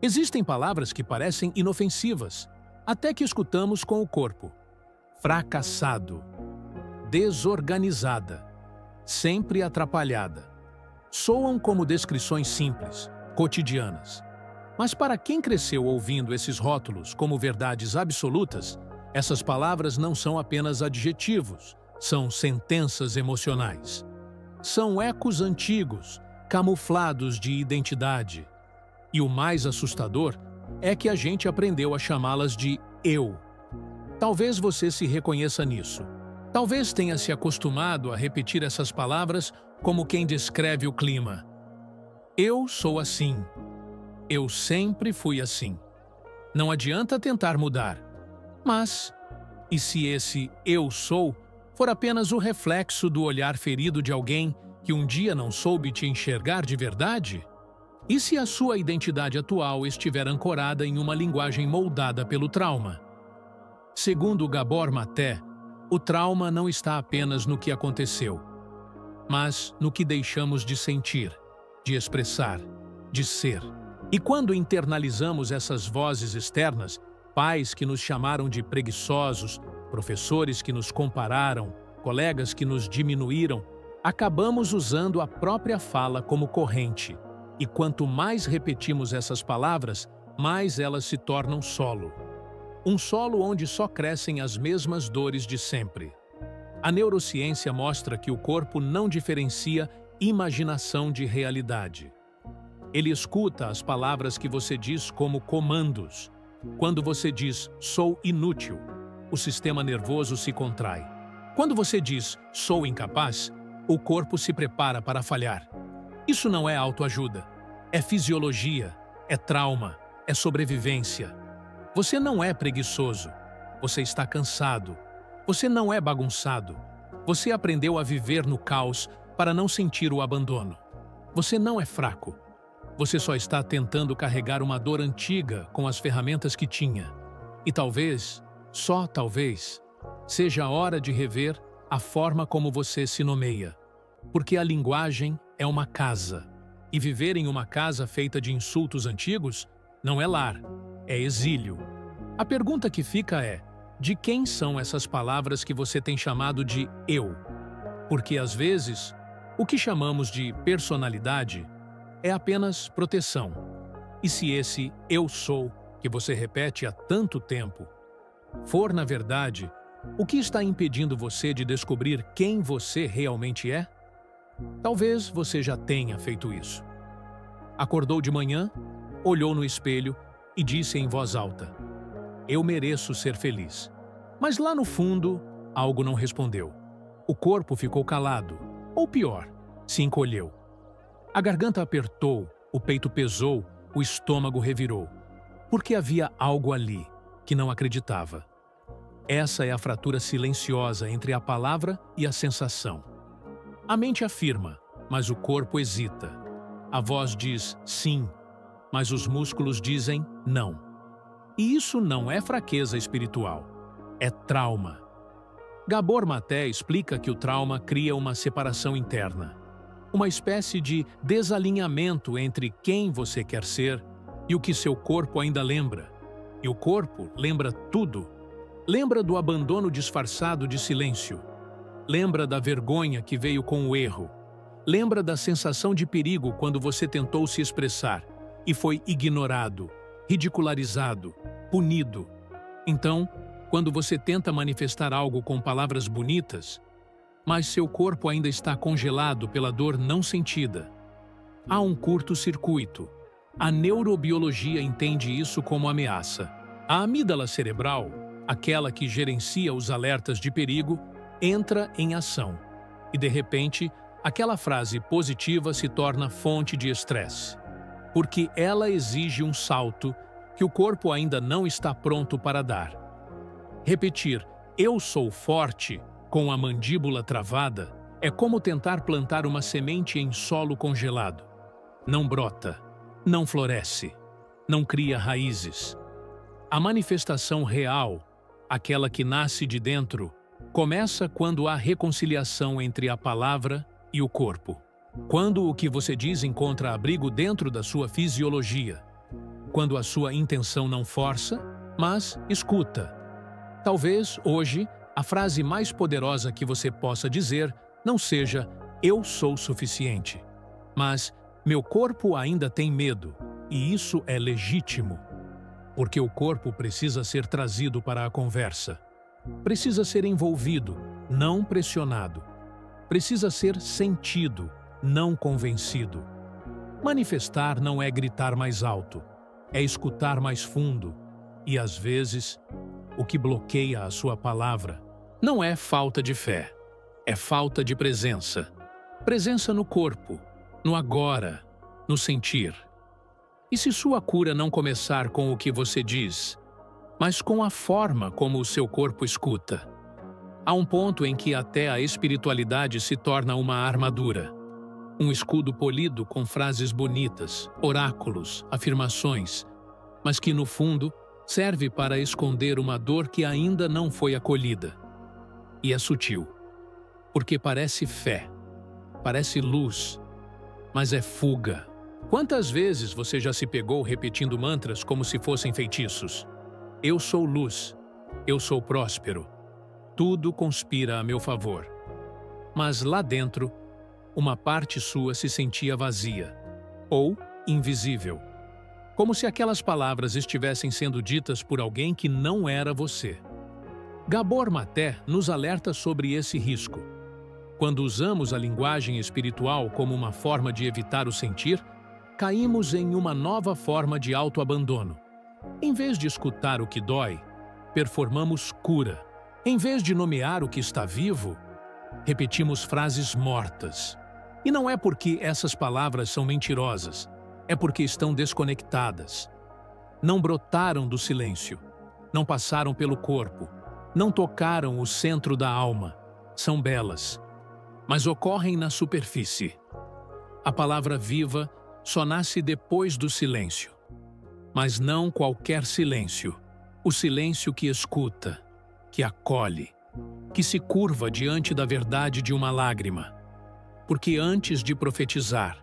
Existem palavras que parecem inofensivas, até que escutamos com o corpo. Fracassado, desorganizada, sempre atrapalhada. Soam como descrições simples, cotidianas. Mas para quem cresceu ouvindo esses rótulos como verdades absolutas, essas palavras não são apenas adjetivos, são sentenças emocionais. São ecos antigos, camuflados de identidade. E o mais assustador é que a gente aprendeu a chamá-las de eu. Talvez você se reconheça nisso. Talvez tenha se acostumado a repetir essas palavras como quem descreve o clima. Eu sou assim. Eu sempre fui assim. Não adianta tentar mudar. Mas, e se esse eu sou for apenas o reflexo do olhar ferido de alguém que um dia não soube te enxergar de verdade? E se a sua identidade atual estiver ancorada em uma linguagem moldada pelo trauma? Segundo Gabor Maté, o trauma não está apenas no que aconteceu, mas no que deixamos de sentir, de expressar, de ser. E quando internalizamos essas vozes externas, pais que nos chamaram de preguiçosos, professores que nos compararam, colegas que nos diminuíram, acabamos usando a própria fala como corrente. E quanto mais repetimos essas palavras, mais elas se tornam solo. Um solo onde só crescem as mesmas dores de sempre. A neurociência mostra que o corpo não diferencia imaginação de realidade. Ele escuta as palavras que você diz como comandos. Quando você diz "sou inútil", o sistema nervoso se contrai. Quando você diz "sou incapaz", o corpo se prepara para falhar. Isso não é autoajuda. É fisiologia, é trauma, é sobrevivência. Você não é preguiçoso. Você está cansado. Você não é bagunçado. Você aprendeu a viver no caos para não sentir o abandono. Você não é fraco. Você só está tentando carregar uma dor antiga com as ferramentas que tinha. E talvez, só talvez, seja a hora de rever a forma como você se nomeia. Porque a linguagem é uma casa. E viver em uma casa feita de insultos antigos não é lar, é exílio. A pergunta que fica é: de quem são essas palavras que você tem chamado de eu? Porque, às vezes, o que chamamos de personalidade é apenas proteção. E se esse eu sou, que você repete há tanto tempo, for, na verdade, o que está impedindo você de descobrir quem você realmente é? Talvez você já tenha feito isso. Acordou de manhã, olhou no espelho e disse em voz alta: "Eu mereço ser feliz." Mas lá no fundo, algo não respondeu. O corpo ficou calado, ou pior, se encolheu. A garganta apertou, o peito pesou, o estômago revirou. Porque havia algo ali que não acreditava. Essa é a fratura silenciosa entre a palavra e a sensação. A mente afirma, mas o corpo hesita. A voz diz sim, mas os músculos dizem não. E isso não é fraqueza espiritual, é trauma. Gabor Maté explica que o trauma cria uma separação interna, uma espécie de desalinhamento entre quem você quer ser e o que seu corpo ainda lembra. E o corpo lembra tudo. Lembra do abandono disfarçado de silêncio. Lembra da vergonha que veio com o erro. Lembra da sensação de perigo quando você tentou se expressar e foi ignorado, ridicularizado, punido. Então, quando você tenta manifestar algo com palavras bonitas, mas seu corpo ainda está congelado pela dor não sentida, há um curto-circuito. A neurobiologia entende isso como ameaça. A amígdala cerebral, aquela que gerencia os alertas de perigo, entra em ação. E, de repente, aquela frase positiva se torna fonte de estresse. Porque ela exige um salto que o corpo ainda não está pronto para dar. Repetir "eu sou forte" com a mandíbula travada é como tentar plantar uma semente em solo congelado. Não brota, não floresce, não cria raízes. A manifestação real, aquela que nasce de dentro, começa quando há reconciliação entre a palavra e o corpo. Quando o que você diz encontra abrigo dentro da sua fisiologia. quando a sua intenção não força, mas escuta. Talvez, hoje, a frase mais poderosa que você possa dizer não seja "eu sou suficiente", mas "meu corpo ainda tem medo", e isso é legítimo. Porque o corpo precisa ser trazido para a conversa. Precisa ser envolvido, não pressionado. Precisa ser sentido, não convencido. Manifestar não é gritar mais alto, é escutar mais fundo. E, às vezes, o que bloqueia a sua palavra não é falta de fé, é falta de presença. Presença no corpo, no agora, no sentir. E se sua cura não começar com o que você diz, mas com a forma como o seu corpo escuta? Há um ponto em que até a espiritualidade se torna uma armadura. Um escudo polido com frases bonitas, oráculos, afirmações, mas que, no fundo, serve para esconder uma dor que ainda não foi acolhida. E é sutil, porque parece fé, parece luz, mas é fuga. Quantas vezes você já se pegou repetindo mantras como se fossem feitiços? Eu sou luz, eu sou próspero, tudo conspira a meu favor. Mas lá dentro, uma parte sua se sentia vazia, ou invisível, como se aquelas palavras estivessem sendo ditas por alguém que não era você. Gabor Maté nos alerta sobre esse risco. Quando usamos a linguagem espiritual como uma forma de evitar o sentir, caímos em uma nova forma de autoabandono. Em vez de escutar o que dói, performamos cura. Em vez de nomear o que está vivo, repetimos frases mortas. E não é porque essas palavras são mentirosas, é porque estão desconectadas. Não brotaram do silêncio, não passaram pelo corpo, não tocaram o centro da alma. São belas, mas ocorrem na superfície. A palavra viva só nasce depois do silêncio. Mas não qualquer silêncio. O silêncio que escuta, que acolhe, que se curva diante da verdade de uma lágrima. Porque antes de profetizar,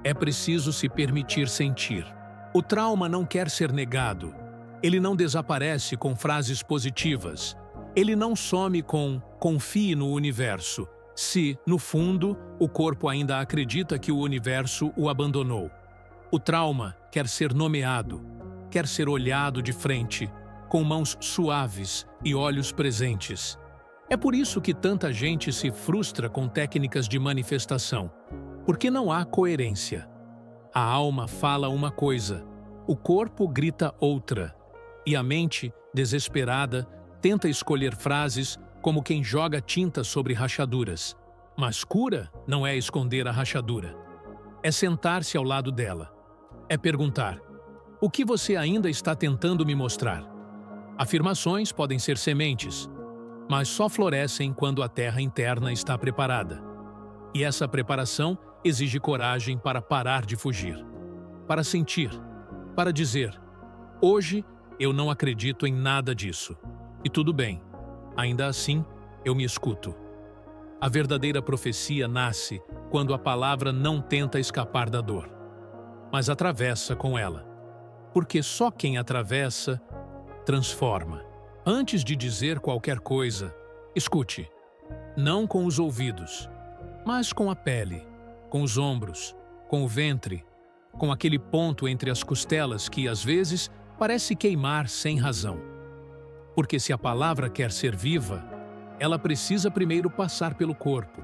é preciso se permitir sentir. O trauma não quer ser negado. Ele não desaparece com frases positivas. Ele não some com "confie no universo", se, no fundo, o corpo ainda acredita que o universo o abandonou. O trauma quer ser nomeado, quer ser olhado de frente, com mãos suaves e olhos presentes. É por isso que tanta gente se frustra com técnicas de manifestação, porque não há coerência. A alma fala uma coisa, o corpo grita outra, e a mente, desesperada, tenta escolher frases como quem joga tinta sobre rachaduras. Mas cura não é esconder a rachadura. É sentar-se ao lado dela. É perguntar: o que você ainda está tentando me mostrar? Afirmações podem ser sementes, mas só florescem quando a terra interna está preparada. E essa preparação exige coragem para parar de fugir, para sentir, para dizer: hoje eu não acredito em nada disso. E tudo bem. Ainda assim, eu me escuto. A verdadeira profecia nasce quando a palavra não tenta escapar da dor, mas atravessa com ela. Porque só quem atravessa, transforma. Antes de dizer qualquer coisa, escute. Não com os ouvidos, mas com a pele, com os ombros, com o ventre, com aquele ponto entre as costelas que, às vezes, parece queimar sem razão. Porque se a palavra quer ser viva, ela precisa primeiro passar pelo corpo,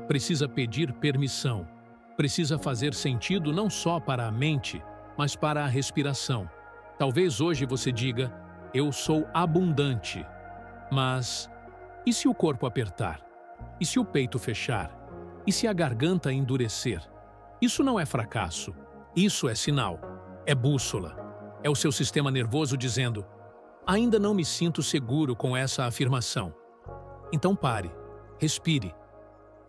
precisa pedir permissão, precisa fazer sentido não só para a mente, mas para a respiração. Talvez hoje você diga: eu sou abundante. Mas e se o corpo apertar? E se o peito fechar? E se a garganta endurecer? Isso não é fracasso, isso é sinal, é bússola. É o seu sistema nervoso dizendo: ainda não me sinto seguro com essa afirmação. Então pare, respire,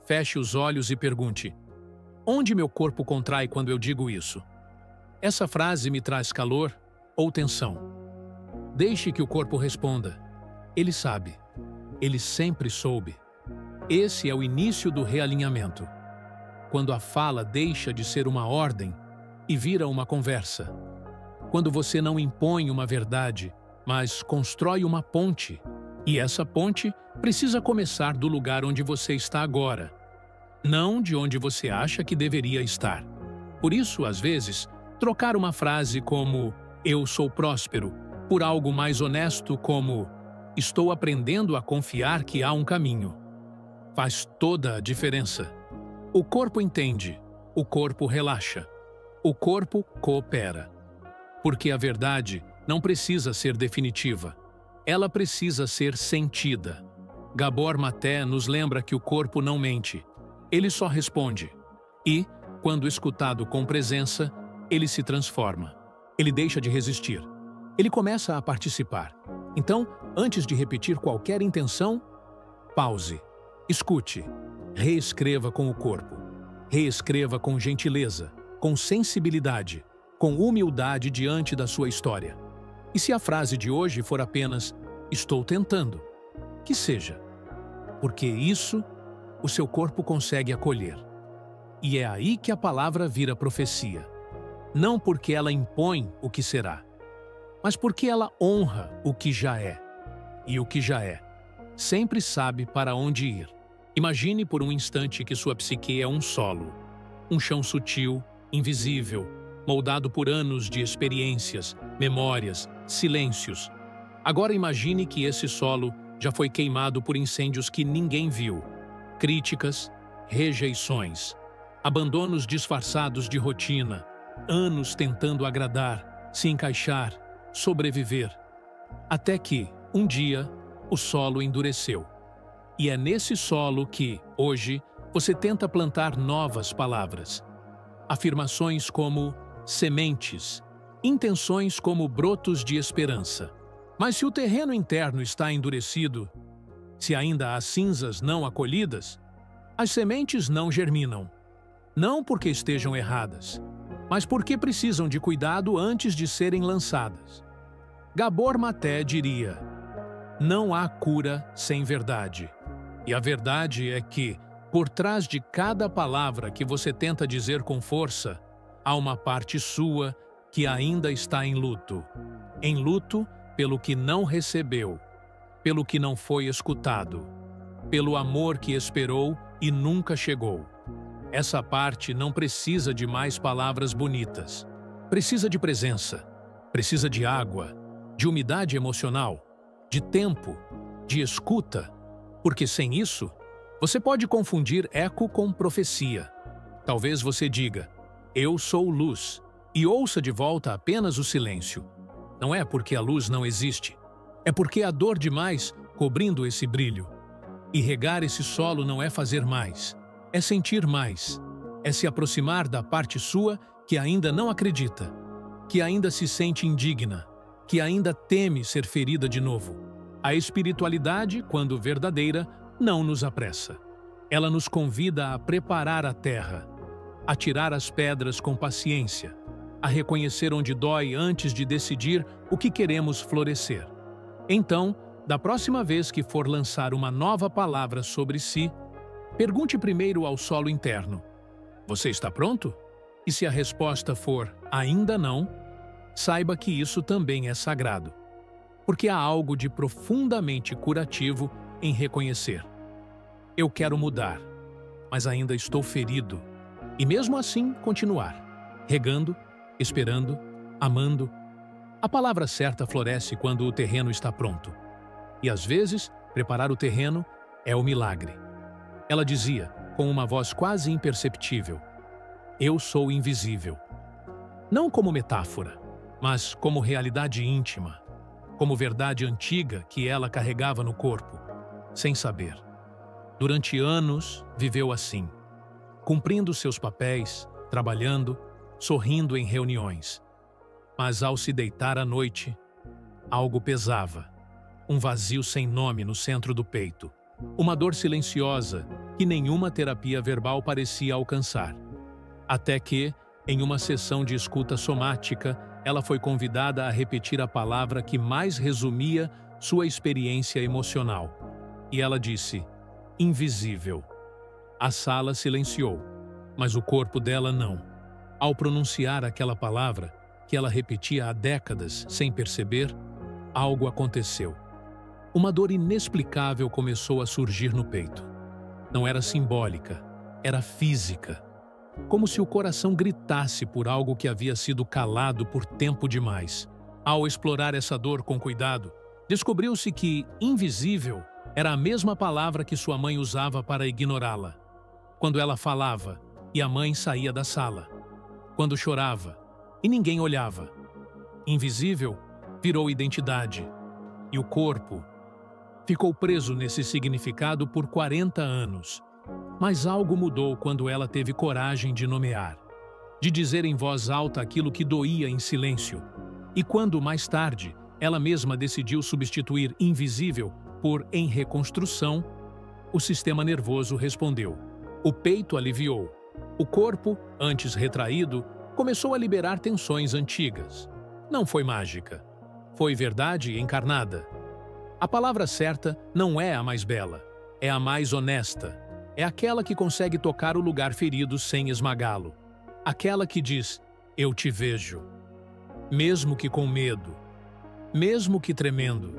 feche os olhos e pergunte: onde meu corpo contrai quando eu digo isso? Essa frase me traz calor ou tensão? Deixe que o corpo responda. Ele sabe. Ele sempre soube. Esse é o início do realinhamento. Quando a fala deixa de ser uma ordem e vira uma conversa. quando você não impõe uma verdade, mas constrói uma ponte. E essa ponte precisa começar do lugar onde você está agora, não de onde você acha que deveria estar. Por isso, às vezes, trocar uma frase como "eu sou próspero" por algo mais honesto como "estou aprendendo a confiar que há um caminho" faz toda a diferença. O corpo entende, o corpo relaxa, o corpo coopera. Porque a verdade não precisa ser definitiva, ela precisa ser sentida. Gabor Maté nos lembra que o corpo não mente, ele só responde. E, quando escutado com presença, ele se transforma. Ele deixa de resistir. Ele começa a participar. Então, antes de repetir qualquer intenção, pause, escute, reescreva com o corpo. Reescreva com gentileza, com sensibilidade, com humildade diante da sua história. E se a frase de hoje for apenas "estou tentando", que seja, porque isso o seu corpo consegue acolher. E é aí que a palavra vira profecia. Não porque ela impõe o que será, mas porque ela honra o que já é. E o que já é sempre sabe para onde ir. Imagine por um instante que sua psique é um solo, um chão sutil, invisível, moldado por anos de experiências, memórias, silêncios. Agora imagine que esse solo já foi queimado por incêndios que ninguém viu. Críticas, rejeições, abandonos disfarçados de rotina, anos tentando agradar, se encaixar, sobreviver. Até que, um dia, o solo endureceu. E é nesse solo que, hoje, você tenta plantar novas palavras. Afirmações como sementes, intenções como brotos de esperança. Mas se o terreno interno está endurecido, se ainda há cinzas não acolhidas, as sementes não germinam. Não porque estejam erradas, mas porque precisam de cuidado antes de serem lançadas. Gabor Maté diria: não há cura sem verdade. E a verdade é que, por trás de cada palavra que você tenta dizer com força, há uma parte sua que ainda está em luto. Em luto pelo que não recebeu, pelo que não foi escutado, pelo amor que esperou e nunca chegou. Essa parte não precisa de mais palavras bonitas. Precisa de presença, precisa de água, de umidade emocional, de tempo, de escuta, porque sem isso, você pode confundir eco com profecia. Talvez você diga: eu sou luz, e ouça de volta apenas o silêncio. Não é porque a luz não existe, é porque há dor demais cobrindo esse brilho. E regar esse solo não é fazer mais, é sentir mais, é se aproximar da parte sua que ainda não acredita, que ainda se sente indigna, que ainda teme ser ferida de novo. A espiritualidade, quando verdadeira, não nos apressa. Ela nos convida a preparar a terra, a tirar as pedras com paciência, a reconhecer onde dói antes de decidir o que queremos florescer. Então, da próxima vez que for lançar uma nova palavra sobre si, pergunte primeiro ao solo interno: você está pronto? E se a resposta for ainda não, saiba que isso também é sagrado. Porque há algo de profundamente curativo em reconhecer: eu quero mudar, mas ainda estou ferido. E mesmo assim, continuar, regando, esperando, amando. A palavra certa floresce quando o terreno está pronto. E às vezes, preparar o terreno é o milagre. Ela dizia, com uma voz quase imperceptível: eu sou invisível. Não como metáfora, mas como realidade íntima, como verdade antiga que ela carregava no corpo, sem saber. Durante anos, viveu assim, cumprindo seus papéis, trabalhando, sorrindo em reuniões. Mas ao se deitar à noite, algo pesava, um vazio sem nome no centro do peito, uma dor silenciosa que nenhuma terapia verbal parecia alcançar. Até que, em uma sessão de escuta somática, ela foi convidada a repetir a palavra que mais resumia sua experiência emocional. E ela disse: invisível. A sala silenciou, mas o corpo dela não. Ao pronunciar aquela palavra, que ela repetia há décadas sem perceber, algo aconteceu. Uma dor inexplicável começou a surgir no peito. Não era simbólica, era física. Como se o coração gritasse por algo que havia sido calado por tempo demais. Ao explorar essa dor com cuidado, descobriu-se que invisível era a mesma palavra que sua mãe usava para ignorá-la. Quando ela falava, e a mãe saía da sala. Quando chorava, e ninguém olhava. Invisível virou identidade, e o corpo ficou preso nesse significado por 40 anos. Mas algo mudou quando ela teve coragem de nomear, de dizer em voz alta aquilo que doía em silêncio. E quando, mais tarde, ela mesma decidiu substituir invisível por em reconstrução, o sistema nervoso respondeu. O peito aliviou. O corpo, antes retraído, começou a liberar tensões antigas. Não foi mágica. Foi verdade encarnada. A palavra certa não é a mais bela, é a mais honesta. É aquela que consegue tocar o lugar ferido sem esmagá-lo. Aquela que diz, eu te vejo. Mesmo que com medo. Mesmo que tremendo.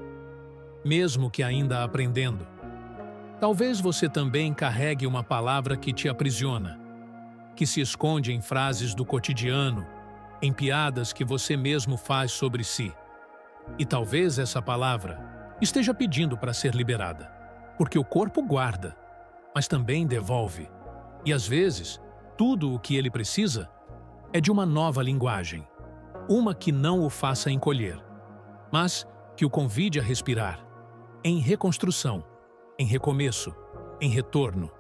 Mesmo que ainda aprendendo. Talvez você também carregue uma palavra que te aprisiona, que se esconde em frases do cotidiano, em piadas que você mesmo faz sobre si. E talvez essa palavra esteja pedindo para ser liberada, porque o corpo guarda, mas também devolve. E às vezes, tudo o que ele precisa é de uma nova linguagem, uma que não o faça encolher, mas que o convide a respirar, em reconstrução, em recomeço, em retorno,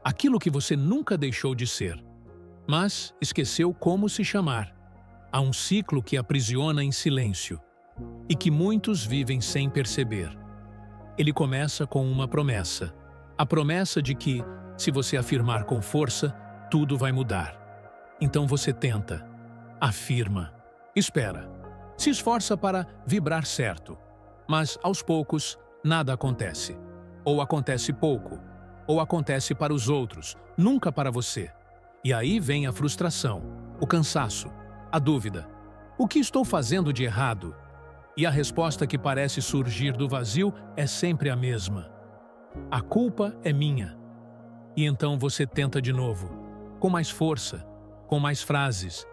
aquilo que você nunca deixou de ser, mas esqueceu como se chamar. Há um ciclo que aprisiona em silêncio e que muitos vivem sem perceber. Ele começa com uma promessa. A promessa de que, se você afirmar com força, tudo vai mudar. Então você tenta, afirma, espera, se esforça para vibrar certo. Mas, aos poucos, nada acontece. Ou acontece pouco, ou acontece para os outros, nunca para você. E aí vem a frustração, o cansaço, a dúvida. O que estou fazendo de errado? E a resposta que parece surgir do vazio é sempre a mesma. A culpa é minha. E então você tenta de novo, com mais força, com mais frases,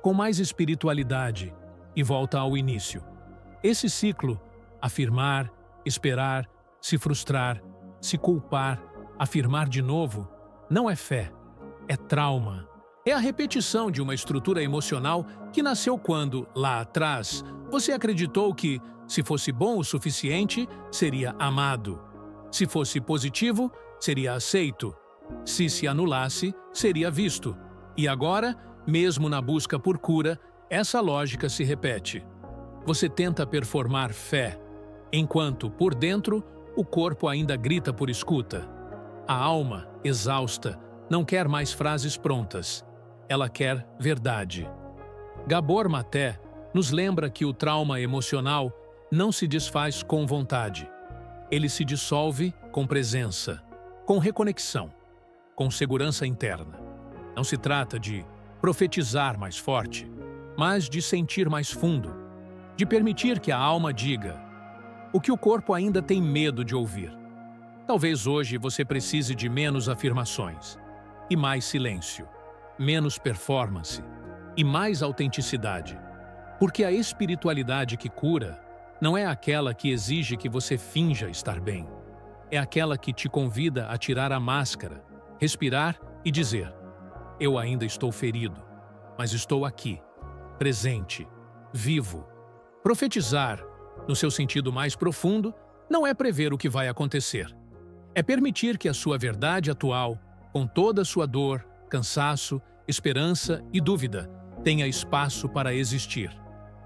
com mais espiritualidade, e volta ao início. Esse ciclo, afirmar, esperar, se frustrar, se culpar, afirmar de novo, não é fé, é trauma. É a repetição de uma estrutura emocional que nasceu quando, lá atrás, você acreditou que, se fosse bom o suficiente, seria amado. Se fosse positivo, seria aceito. Se anulasse, seria visto. E agora, mesmo na busca por cura, essa lógica se repete. Você tenta performar fé, enquanto, por dentro, o corpo ainda grita por escuta. A alma, exausta, não quer mais frases prontas. Ela quer verdade. Gabor Maté nos lembra que o trauma emocional não se desfaz com vontade. Ele se dissolve com presença, com reconexão, com segurança interna. Não se trata de profetizar mais forte, mas de sentir mais fundo, de permitir que a alma diga o que o corpo ainda tem medo de ouvir. Talvez hoje você precise de menos afirmações e mais silêncio, menos performance e mais autenticidade, porque a espiritualidade que cura não é aquela que exige que você finja estar bem. É aquela que te convida a tirar a máscara, respirar e dizer: eu ainda estou ferido, mas estou aqui, presente, vivo. Profetizar, no seu sentido mais profundo, não é prever o que vai acontecer. É permitir que a sua verdade atual, com toda a sua dor, cansaço, esperança e dúvida, tenha espaço para existir.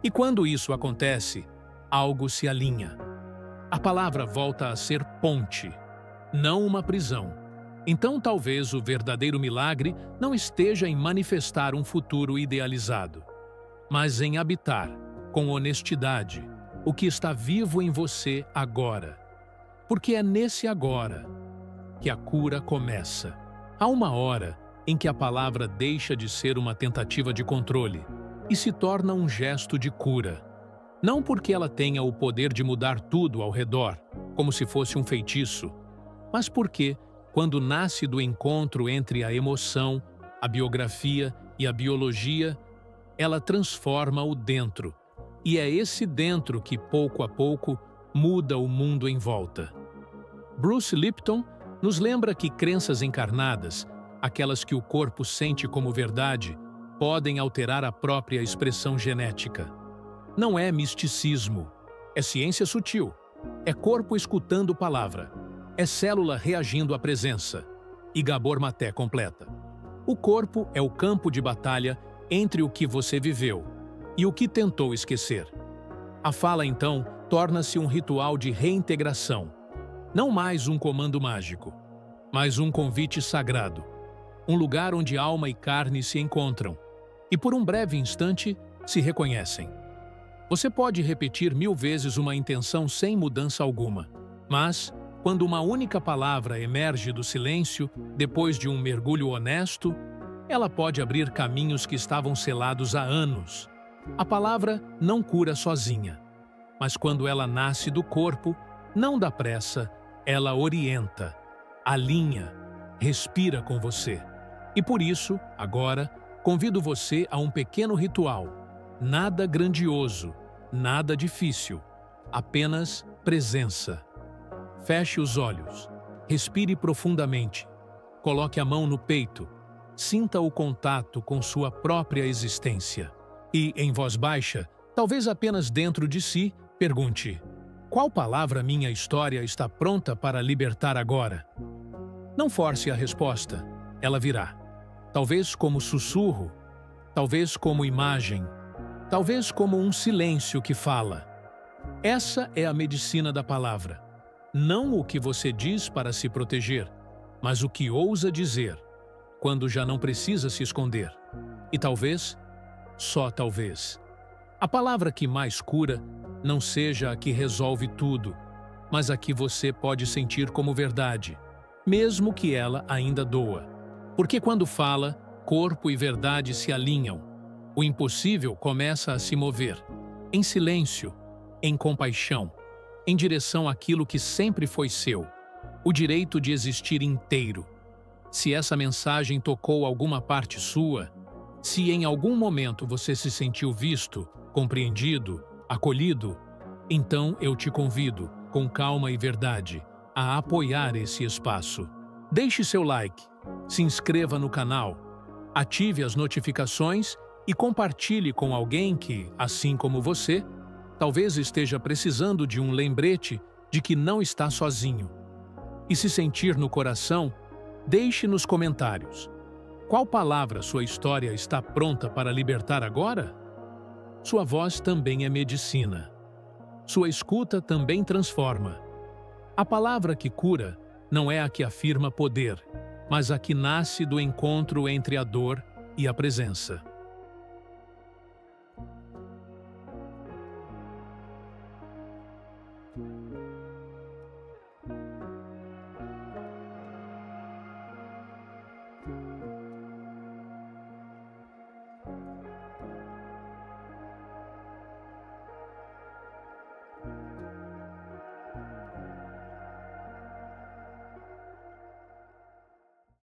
E quando isso acontece, algo se alinha. A palavra volta a ser ponte, não uma prisão. Então talvez o verdadeiro milagre não esteja em manifestar um futuro idealizado, mas em habitar, com honestidade, o que está vivo em você agora. Porque é nesse agora que a cura começa. Há uma hora em que a palavra deixa de ser uma tentativa de controle e se torna um gesto de cura. Não porque ela tenha o poder de mudar tudo ao redor, como se fosse um feitiço, mas porque, quando nasce do encontro entre a emoção, a biografia e a biologia, ela transforma o dentro, e é esse dentro que, pouco a pouco, muda o mundo em volta. Bruce Lipton nos lembra que crenças encarnadas, aquelas que o corpo sente como verdade, podem alterar a própria expressão genética. Não é misticismo, é ciência sutil, é corpo escutando palavra, é célula reagindo à presença, e Gabor Maté completa. O corpo é o campo de batalha entre o que você viveu e o que tentou esquecer. A fala, então, torna-se um ritual de reintegração, não mais um comando mágico, mas um convite sagrado, um lugar onde alma e carne se encontram e, por um breve instante, se reconhecem. Você pode repetir 1000 vezes uma intenção sem mudança alguma, mas, quando uma única palavra emerge do silêncio, depois de um mergulho honesto, ela pode abrir caminhos que estavam selados há anos. A palavra não cura sozinha, mas quando ela nasce do corpo, não dá pressa, ela orienta, alinha, respira com você. E por isso, agora, convido você a um pequeno ritual. Nada grandioso, nada difícil, apenas presença. Feche os olhos, respire profundamente, coloque a mão no peito, sinta o contato com sua própria existência. E, em voz baixa, talvez apenas dentro de si, pergunte: qual palavra minha história está pronta para libertar agora? Não force a resposta, ela virá. Talvez como sussurro, talvez como imagem, talvez como um silêncio que fala. Essa é a medicina da palavra. Não o que você diz para se proteger, mas o que ousa dizer, quando já não precisa se esconder. E talvez, só talvez, a palavra que mais cura não seja a que resolve tudo, mas a que você pode sentir como verdade, mesmo que ela ainda doa. Porque quando fala, corpo e verdade se alinham. O impossível começa a se mover, em silêncio, em compaixão, em direção àquilo que sempre foi seu, o direito de existir inteiro. Se essa mensagem tocou alguma parte sua, se em algum momento você se sentiu visto, compreendido, acolhido, então eu te convido, com calma e verdade, a apoiar esse espaço. Deixe seu like, se inscreva no canal, ative as notificações e compartilhe com alguém que, assim como você, talvez esteja precisando de um lembrete de que não está sozinho. E se sentir no coração, deixe nos comentários. Qual palavra sua história está pronta para libertar agora? Sua voz também é medicina. Sua escuta também transforma. A palavra que cura não é a que afirma poder, mas a que nasce do encontro entre a dor e a presença.